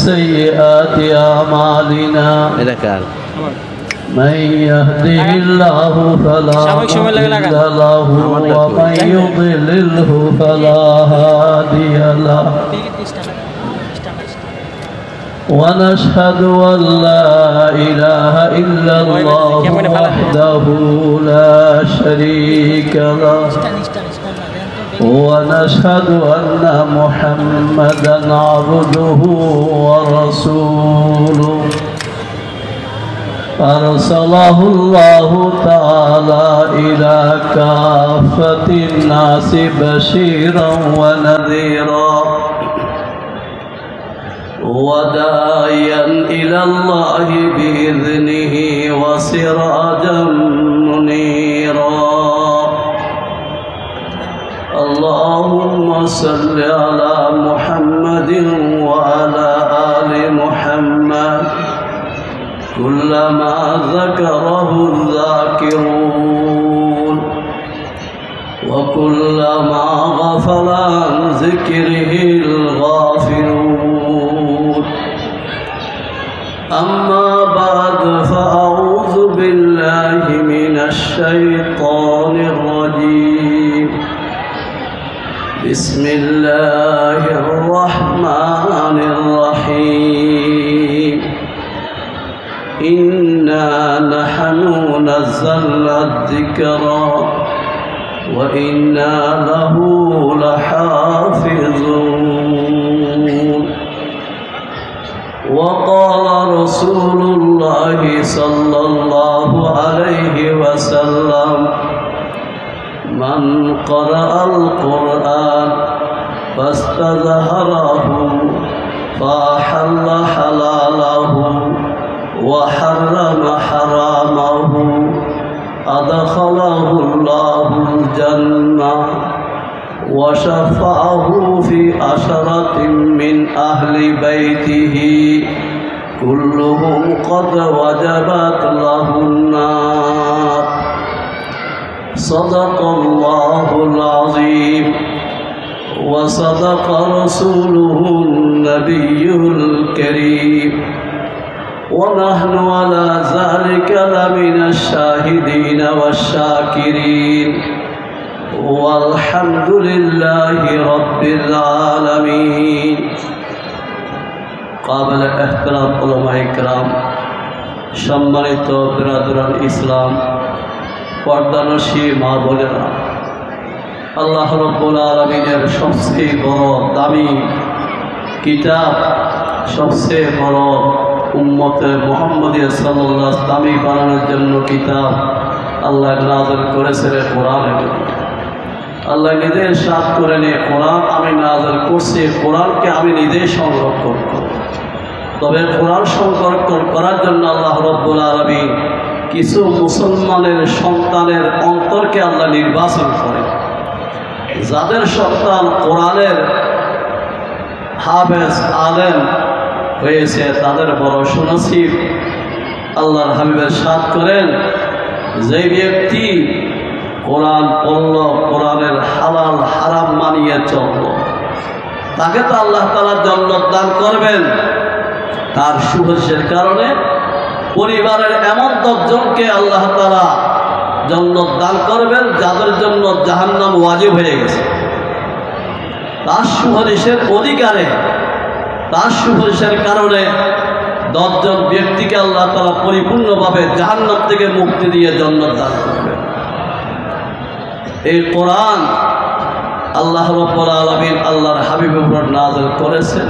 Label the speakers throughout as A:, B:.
A: سيئات أعمالنا من يهده الله فلا مضل له ومن يضلله فلا هادي له ونشهد أن لا إله إلا الله وحده لا شريك له ونشهد أن محمدا عبده ورسوله أرسله الله تعالى إلى كافة الناس بشيرا ونذيرا وداعيا إلى الله بإذنه وسراجا منيرا اللهم صل على محمد وعلى آل محمد كلما ذكره الذاكرون وكلما غفل عن ذكره الغافلون أما بعد فأعوذ بالله من الشيطان الرجيم بسم الله الرحمن الرحيم إنا نحن نزلنا الذكر وإنا له لحافظون وقال رسول الله صلى الله عليه وسلم من قرأ القرآن فاستظهره فأحل حلاله وحرم حرامه أدخله الله الجنة وشفعه في عشرة من أهل بيته كلهم قد وجبت له النار صدق الله العظيم وصدق رسوله النبي الكريم ونحن على ذلك لمن الشاهدين والشاكرين والحمد لله رب العالمين قابل احترام علماء کرام সম্মানিত বিরাদরান ইসলাম পর্দানশী মা বোনেরা আল্লাহ রাব্বুল আলামিনের সবচেয়ে বড় দামি কিতাব সবচেয়ে বড় উম্মতে মুহাম্মদিয়া সাল্লাল্লাহু দামি বানানোর জন্য কিতাব আল্লাহ নাযিল করেছেন কোরআনে। আল্লাহ নিজে ইরশাদ করেন কোরআন আমি নাযিল করছি, কোরআনকে আমি নিজেই সংরক্ষণ করব। তবে কোরআন সংরক্ষণ করার জন্য আল্লাহ রাব্বুল আলামিন কিছু মুসলমানের সন্তানের অন্তরকে আল্লাহ নির্বাচন করেন। যাদের সন্তান কোরআনের হাফেজ আলেম হয়েছে তাদের বড় সুনসিব। আল্লাহর হাবিব ইরশাদ করেন যে ব্যক্তি কোরআন পড়ল, কোরআনের হালাল হারাম মানিয়ে চলল, তাকে তো আল্লাহ তাআলা জান্নাত দান করবেন। তার সুহৃদের কারণে পরিবারের এমন 10 জনকে আল্লাহ তাআলা জান্নাত দান করবেন যাদের জন্য জাহান্নাম ওয়াজিব হয়ে গেছে। তার সুহৃদের অধিকারে, তার সুহৃদের কারণে 10 জন ব্যক্তিকে আল্লাহ তাআলা পরিপূর্ণভাবে জাহান্নাম থেকে মুক্তি দিয়ে জান্নাত দান করবেন। এই কোরআন আল্লাহ রাব্বুল আলামিন আল্লাহর হাবিবের উপর নাযিল করেছেন।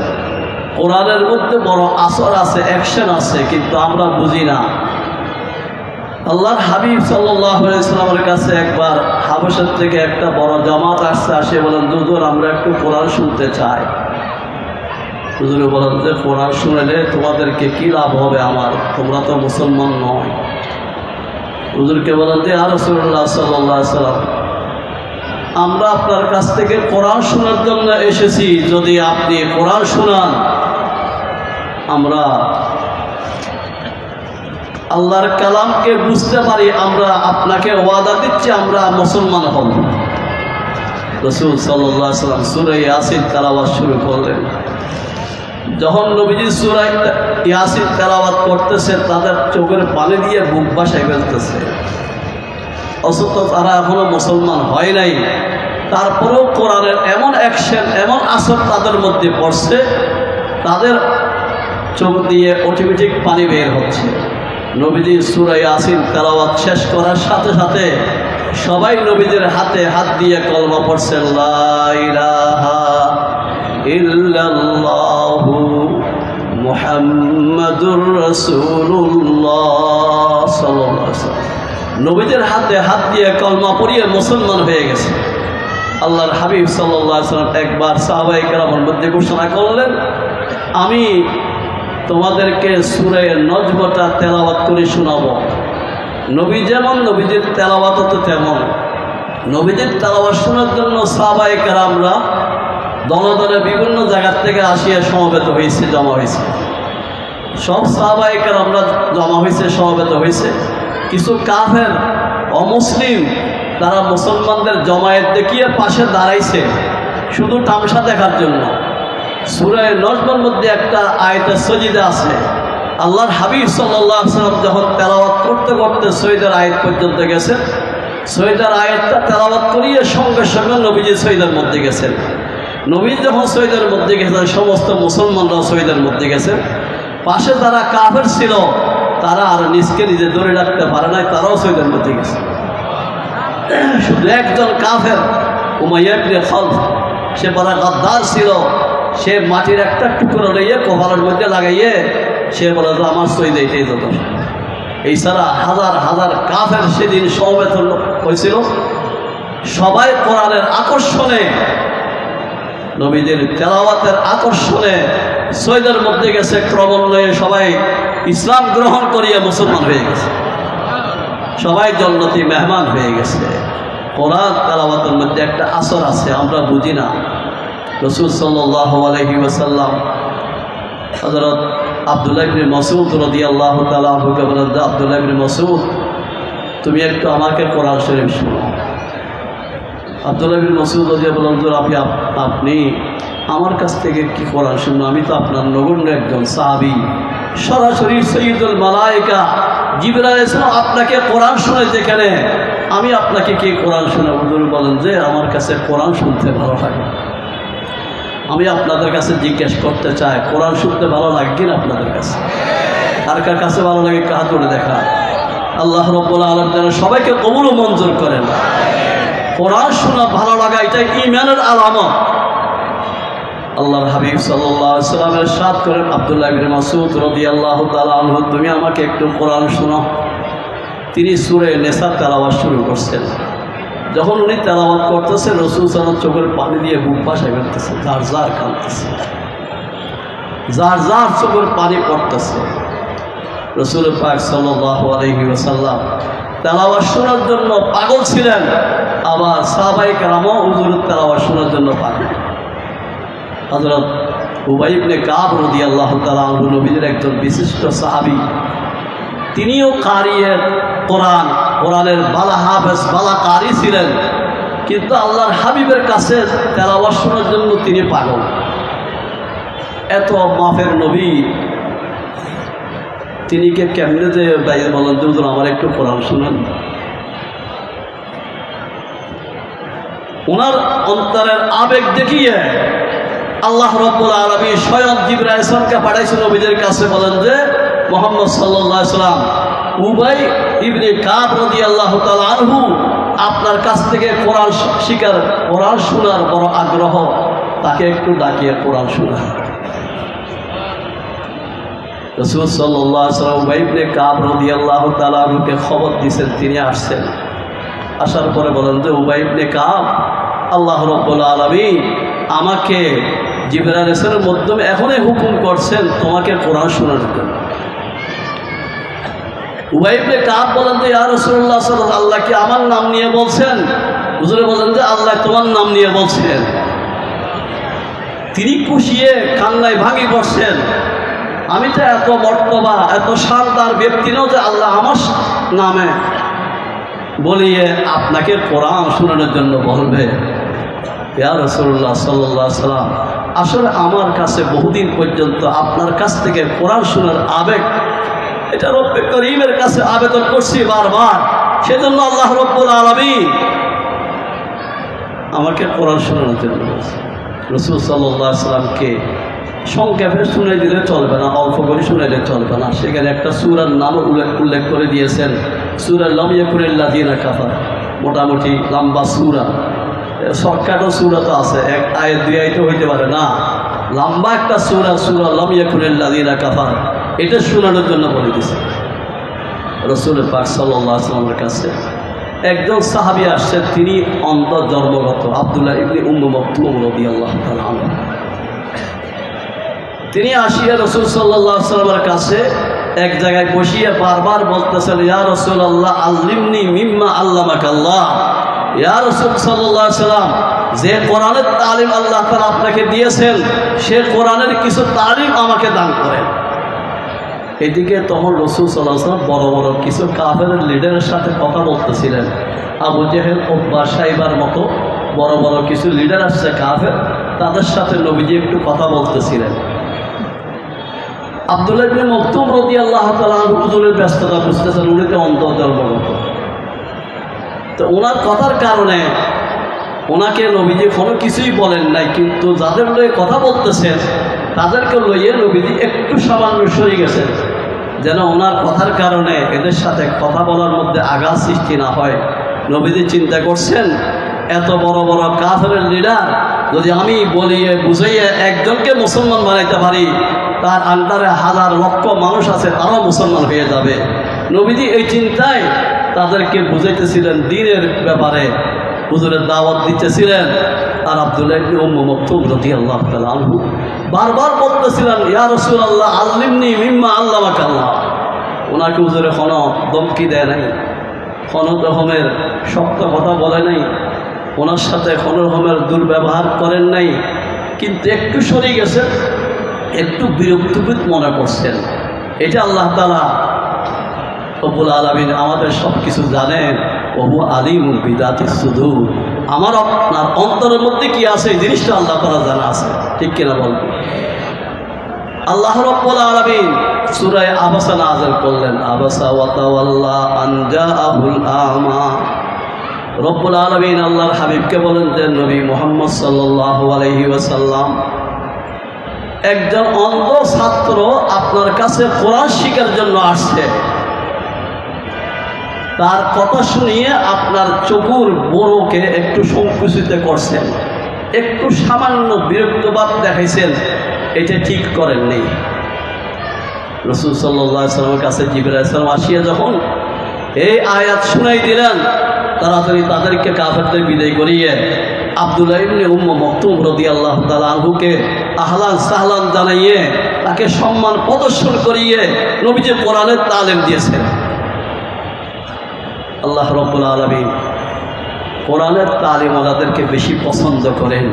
A: কোরআনের মধ্যে বড় আসর আছে, অ্যাকশন আছে, কিন্তু আমরা বুঝি না। আল্লাহর হাবিব সাল্লাল্লাহু আলাইহি ওয়াসাল্লামের কাছে একবার হাবশা থেকে একটা বড় জামাত আসছে, আসে বলেন হুজুর আমরা একটু কোরআন শুনতে চাই। হুজুর বলেন যে কোরআন শুনলে তোমাদেরকে কি লাভ হবে আমার, তোমরা তো মুসলমান নয়। হুজুরকে বলেন যে ইয়া রাসূলুল্লাহ সাল্লাল্লাহু আলাইহি ওয়াসাল্লাম আমরা আপনার কাছ থেকে কোরআন শোনার জন্য এসেছি, যদি আপনি কোরআন শোনান আমরা আল্লাহর কালামকে বুঝতে পারি, আমরা আপনাকে ওয়াদা দিচ্ছি আমরা মুসলমান হব। রাসূল সাল্লাল্লাহু আলাইহি ওয়াসাল্লাম সূরা ইয়াসিন তেলাওয়াত শুরু করলেন। যখন নবীজি সূরা ইয়াসিন তেলাওয়াত করতেছে তাদের চোখের পানি দিয়ে বুক ভাসায় ফেলতেছে, অথচ তারা এখনো মুসলমান হয় নাই। তারপরেও কোরআনের এমন অ্যাকশন, এমন আসর তাদের মধ্যে পড়ছে, তাদের চোখ দিয়ে অটোমেটিক পানি বের হচ্ছে। নবীজি সূরা ইয়াসিন তেলাওয়াত শেষ করার সাথে সাথে সবাই নবীজির হাতে হাত দিয়ে কলমা পড়ছে, লা ইলাহা ইল্লাল্লাহু মুহাম্মাদুর রাসূলুল্লাহ সাল্লাল্লাহু আলাইহি ওয়াসাল্লাম। নবীজির হাতে হাত দিয়ে কলমা পড়িয়ে মুসলমান হয়ে গেছে। আল্লাহর হাবিব সাল্লাল্লাহু আলাইহি ওয়াসাল্লাম একবার সাহাবায়ে কেরামের মধ্যে ঘোষণা করলেন, আমি তোমাদেরকে সূরা নজমটা তেলাওয়াত করে শোনাবো। নবী যেমন, নবীজির তেলাওয়াত তো তেমন। নবীজির তেলাওয়াত শোনার জন্য সাহাবায়ে কেরামরা দলে দলে বিভিন্ন জায়গার থেকে আসিয়া সমবেত হয়েছে, জমা হয়েছে। সব সাহাবায়ে কেরামরা জমা হয়েছে, সমবেত হয়েছে। কিছু কাফের অমুসলিম তারা মুসলমানদের জমায়েত দেখিয়ে পাশে দাঁড়াইছে শুধু তামাশা দেখার জন্য। সূরা নজমের মধ্যে একটা আয়াতে সজিদা আছে। আল্লাহর হাবিব সাল্লাল্লাহু আলাইহি ওয়াসাল্লাম যখন তেলাওয়াত করতে করতে সজিদার আয়াত পর্যন্ত গেছেন, সজিদার আয়াতটা তেলাওয়াত করিয়ে সঙ্গে সঙ্গে নবীজি সজিদার মধ্যে গেছেন। নবী যখন সজিদার মধ্যে গেছেন, সমস্ত মুসলমানরাও সজিদার মধ্যে গেছেন। পাশে যারা কাফের ছিল তারা আর নিজকে নিজে ধরে রাখতে পারে নাই, তারাও সজিদার মধ্যে গেছে। শুধু একজন কাফের উমাইয়া ইবনে খালফ, সে বড় গাদ্দার ছিল, সে মাটির একটা টুকরো লইয়ে কপালের মধ্যে লাগাইয়ে সে বলে যে আমার সহিদ এটাই যথেষ্ট। এই ছাড়া হাজার হাজার কাফের সেদিন সমবেত হয়েছিল। সবাই কোরআনের আকর্ষণে, নবীদের তেলাওয়াতের আকর্ষণে সহিদের মধ্যে গেছে। ক্রমান্বয়ে সবাই ইসলাম গ্রহণ করিয়া মুসলমান হয়ে গেছে, সবাই জান্নাতি মেহমান হয়ে গেছে। কোরআন তেলাওয়াতের মধ্যে একটা আসর আছে, আমরা বুঝি না। রাসূল সাল্লাল্লাহু আলাইহি ওয়াসাল্লাম হযরত আব্দুল্লাহ ইবনে মাসউদ রাদিয়াল্লাহু তাআলা আনহুকে বলেন, আব্দুল্লাহ ইবনে মাসউদ তুমি একটু আমাকে কোরআন শরীফ শোনাও। আব্দুল্লাহ ইবনে মাসউদ রাদিয়াল্লাহু তাআলা বলেন, আপনি আমার কাছ থেকে কি কোরআন শুনবো? আমি তো আপনার নগণ্য একজন সাহাবী, সরাসরি সাইয়্যিদুল মালায়েকা জিবরাইল আলাইহিস সালাম আপনাকে কোরআন শোনাইতে কেন, আমি আপনাকে কি কোরআন শোনাবো? হুজুর বলেন যে আমার কাছে কোরআন শুনতে ভালো লাগে। আমি আপনাদের কাছে জিজ্ঞেস করতে চাই, কোরআন শুনতে ভালো লাগে কিনা আপনাদের কাছে? কার কার কাছে ভালো লাগে হাত তুলে দেখা। আল্লাহ রাব্বুল আলামিন সবাইকে কবুল ও মঞ্জুর করেন। কোরআন শোনা ভালো লাগা এটা ঈমানের আলামত। আল্লাহর হাবিব সাল্লাল্লাহু আলাইহি ওয়াসাল্লাম ইরশাদ করেন, আব্দুল্লাহ ইবনে মাসউদ রাদিয়াল্লাহু তাআলা আনহু তুমি আমাকে একটু কোরআন শোনাও। তিনি সূরা নিসা তেলাওয়াত শুরু করছেন। যখন উনি তেলাওয়াত করতেছেন, রাসূল সাল্লাল্লাহু আলাইহি ওয়াসাল্লাম চোখের পানি দিয়ে বুক ভাসায় ফেলতেছে, যার যার কাঁদতেছে, যার যার চোখের পানি পড়তেছে। রাসূল পাক সাল্লাল্লাহু আলাইহি ওয়াসাল্লাম তেলাওয়াত শোনার জন্য পাগল ছিলেন, আবার সাহাবায়ে কেরামও হুজুরের তেলাওয়াত শোনার জন্য পাগল। হযরত উবাই ইবনে কাব রাদিয়াল্লাহু তাআলা আনহু নবীর একজন বিশিষ্ট সাহাবী, তিনিও কারিয়ে কোরআন, কোরআনের বালা হাফেজ, বালা কারি ছিলেন, কিন্তু আল্লাহর হাবিবের কাছে তেলাওয়াত শোনার জন্য তিনি পাগল। এত মাফের নবী, তিনি কে কেমনে যে বাইরে বলেন যে হুজুর আমার একটু কোরআন শুনেন। ওনার অন্তরের আবেগ দেখিয়ে আল্লাহ রাব্বুল আলামিন স্বয়ং জিবরাইল আলাইহিস সালামকে পাঠাইছেন নবীদের কাছে, বলেন যে মুহাম্মদ সাল্লাল্লাহু আলাইহি ওয়াসাল্লাম উবাই ইবনে কাব রাদিয়াল্লাহু তাআলা আনহু আপনার কাছ থেকে কোরআন শিকার, কোরআন শোনার বড় আগ্রহ, তাকে একটু ডাকিয়ে কোরআন শোনান। রাসূল সাল্লাল্লাহু আলাইহি ওয়াসাল্লাম উবাই ইবনে কাব রাদিয়াল্লাহু তাআলা আনহুকে খবর দিয়েছেন, তিনি আসছেন। আসার পরে বলেন যে উবাই ইবনে কাব, আল্লাহ রাব্বুল আলামিন আমাকে জিবরাইল আলাইহিস সালামের মাধ্যমে এখনই হুকুম করছেন তোমাকে কোরআন শোনানোর জন্য। উবাই ইবনে কাব বলেন যে ইয়া রাসূলুল্লাহ সাল্লাল্লাহু আলাইহি ওয়াসাল্লাম, আল্লাহ কি আমার নাম নিয়ে বলছেন? হুজুরে বলেন যে আল্লাহ তোমার নাম নিয়ে বলছেন। তিনি খুশিয়ে কান্নায় ভাঙি পড়ছেন, আমি তো এত মর্তবা, এত শানদার ব্যক্তি নও যে আল্লাহ আমার নামে বলিয়ে আপনাকে কোরআন শোনানোর জন্য বলবে। ইয়া রাসূলুল্লাহ সাল্লাল্লাহু আলাইহি ওয়াসাল্লাম আসলে আমার কাছে বহুদিন পর্যন্ত আপনার কাছ থেকে কোরআন শোনার আবেগ, এটা রব্বে করিমের কাছে আবেদন করছি বারবার। সেজন্য আল্লাহ রব্বুল আলামিন আমাকে কোরআন শোনানোর জন্য বলছে। রাসূল সাল্লাল্লাহু আলাইহি ওয়াসাল্লামকে সংক্ষেপে শুনে দিলে চলবে না, অল্প করে শুনাইলে চলবে না। সেখানে একটা সূরার নাম উল্লেখ করে দিয়েছেন, সূরা লাম ইয়াকুনিল্লাযীনা কাফারু। মোটামুটি লম্বা সূরা, শর্টকাটও সূরা তো আছে, এক আয়াত দুই আয়াত হইতে পারে না, লম্বা একটা সূরা, সূরা লাম ইয়াকুনিল্লাযীনা কাফারু। এটা শোনানোর জন্য বলে দিয়েছে। রাসূল পাক সাল্লাল্লাহু আলাইহি ওয়াসাল্লামের কাছে একজন সাহাবী আসছে, তিনি অন্ধ জন্মগত, আব্দুল্লাহ ইবনে উম্মে মাকতুম রাদিয়াল্লাহু তাআলা আনহু। তিনি আসিয়া রাসূল সাল্লাল্লাহু আলাইহি ওয়াসাল্লামের কাছে এক জায়গায় বসিয়ে বারবার বলতেছেন, ইয়া রাসূলুল্লাহ আল্লিমনি মিম্মা আল্লামাকাল্লাহ। ইয়া রাসূল সাল্লাল্লাহু আলাইহি ওয়াসাল্লাম, যে কোরআনের তালিম আল্লাহ তাআলা আপনাকে দিয়েছেন, সে কোরআনের কিছু তালিম আমাকে দান করেন। এদিকে তখন রাসূল সাল্লাল্লাহু আলাইহি ওয়াসাল্লাম বড় বড় কিছু কাফেরের লিডারের সাথে কথা বলতেছিলেন। আবু জেহেল, উতবা, শাইবার মতো বড় বড় কিছু লিডার আসছে কাফের, তাদের সাথে নবীজি একটু কথা বলতেছিলেন। আব্দুল্লাহ ইবনে মাকতুম রাদিয়াল্লাহু তাআলা আনহু হুজুরের ব্যস্ততা বুঝতেছেন, উনি তো অন্ধ জন্মগত। তো ওনার কথার কারণে ওনাকে নবীজি কোনো কিছুই বলেন নাই, কিন্তু যাদের লয়ে কথা বলতেছেন তাদেরকে লইয়ে নবীজি একটু সামান্য সরে গেছেন, যেন ওনার কথার কারণে এদের সাথে কথা বলার মধ্যে আঘাত সৃষ্টি না হয়। নবীজি চিন্তা করছেন, এত বড় বড় কাফেরের লিডার যদি আমি বলিয়ে বুঝাইয়ে একজনকে মুসলমান বানাইতে পারি, তার আন্ডারে হাজার লক্ষ মানুষ আছে, তারাও মুসলমান হয়ে যাবে। নবীজি এই চিন্তায় তাদেরকে বুঝাইতেছিলেন দ্বীনের ব্যাপারে, হুজুরের দাওয়াত দিতেছিলেন। আর আব্দুল্লাহ ইবনে উম্মে মাকতুম রাদিয়াল্লাহু তাআলা আনহু বারবার বলতেছিলেন, ইয়া রাসূলুল্লাহ আল্লিমনি মিম্মা আল্লামাকাল্লাহ। ওনাকে হুজুরে কোনো ধমকি দেয় নাই, কোনো রকমের শক্ত কথা বলে নাই, ওনার সাথে কোনো রকমের দুর্ব্যবহার করেন নাই, কিন্তু একটু সরে গেছেন, একটু বিরক্তিবোধ মনে করছেন। এটা আল্লাহ তাআলা রব্বুল আলামিন আমাদের সব কিছু জানেন। ওহু আলিমুল বিদাতিস সুদূর, আমার আপনার অন্তরের মধ্যে কি আছে এই জিনিসটা আল্লাহ তাআলা জানা আছে, ঠিক কিনা বলবেন? আল্লাহ রব্বুল আলামিন সূরা আবাসা নাযিল করলেন, আবাসা ওয়া তাওয়াল্লা আন জাআহুল আমা। রব্বুল আলামিন আল্লাহর হাবিবকে বলেন যে, নবী মুহাম্মদ সাল্লাল্লাহু আলাইহি ওয়াসাল্লাম, একজন অন্ধ ছাত্র আপনার কাছে কোরআন শিখার জন্য আসছে, তার কথা শুনিয়ে আপনার চকুর বড়কে একটু সংকুচিত করছেন, একটু সামান্য বিরক্তভাব দেখাইছেন, এটা ঠিক করেননি। রাসূল সাল্লাল্লাহু আলাইহি ওয়াসাল্লামের কাছে জিবরাইল আলাইহিস সালাম আসিয়া যখন এই আয়াত শুনাই দিলেন, তাড়াতাড়ি তাদেরকে কাফেরদের বিদায় করিয়ে আব্দুল্লাহ ইবনে উম্মে মাকতুম রাদিয়াল্লাহু তাআলা আনহুকে আহলান সাহলান জানাইয়ে তাকে সম্মান প্রদর্শন করিয়ে নবীজি কোরআনের তালিম দিয়েছেন। আল্লাহ রাব্বুল আলামিন কোরআনের তালিম ওনাদেরকে বেশি পছন্দ করেন।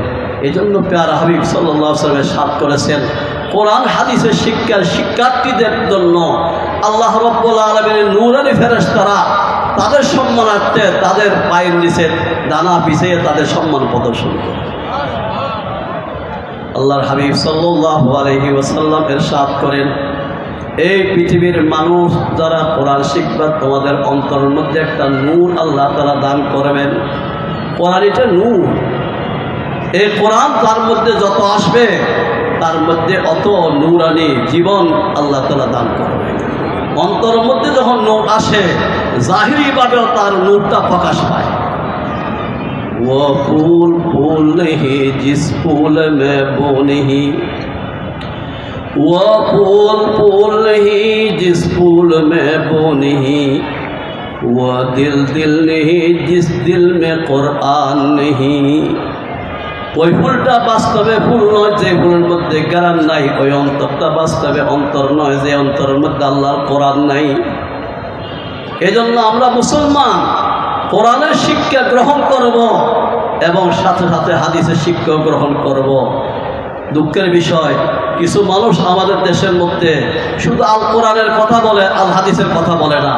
A: এই জন্য প্যারা হাবিব সাল্লাল্লাহু আলাইহি ওয়াসাল্লাম সাথ করেছেন, কোরআন হাদিসের শিক্ষার্থীদের জন্য আল্লাহ রাব্বুল আলামিনের নূরানি ফেরেশতারা তাদের সম্মানার্থে তাদের পায়ের নিচে দানা বিছিয়ে তাদের সম্মান প্রদর্শন করে। আল্লাহর হাবিব সাল্লাল্লাহু আলাইহি ওয়াসাল্লাম ইরশাদ করেন, এই পৃথিবীর মানুষ যারা কোরআন শিখবে, তোমাদের অন্তরের মধ্যে একটা নূর আল্লাহ তাআলা দান করবেন। কোরআন এটা নূর, এই কোরআন তার মধ্যে যত আসবে তার মধ্যে অত নূরানি জীবন আল্লাহ তাআলা দান করবেন। অন্তরের মধ্যে যখন নূর আসে, জাহিরিভাবেও তার নূরটা প্রকাশ পায়। वो फूल फूल नहीं जिस फूल में वो नहीं, वो फूल फूल नहीं जिस फूल में वो नहीं, वो दिल दिल नहीं जिस दिल में कुरान नहीं। ওই ফুলটা বাস্তবে ফুল নয় যে ফুলের মধ্যে জ্ঞান নাই, ওই অন্তরটা বাস্তবে অন্তর নয় যে অন্তরের মধ্যে আল্লাহর কোরআন নাই। এজন্য আমরা মুসলমান কোরআনের শিক্ষা গ্রহণ করব এবং সাথে সাথে হাদিসের শিক্ষা গ্রহণ করব। দুঃখের বিষয়, কিছু মানুষ আমাদের দেশের মধ্যে শুধু আল কোরআনের কথা বলে, আল হাদিসের কথা বলে না,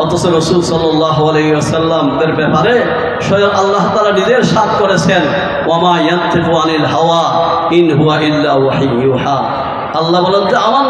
A: অথচ রাসূল সাল্লাল্লাহু আলাইহি ওয়াসাল্লামের ব্যাপারে স্বয়ং আল্লাহ তাআলা নিজে ইরশাদ করেছেন, ওয়ামা ইয়ানতিকু আনিল হাওয়া ইন হুয়া ইল্লা ওয়াহয়ুন ইউহা। আল্লাহ বলেন যে আমার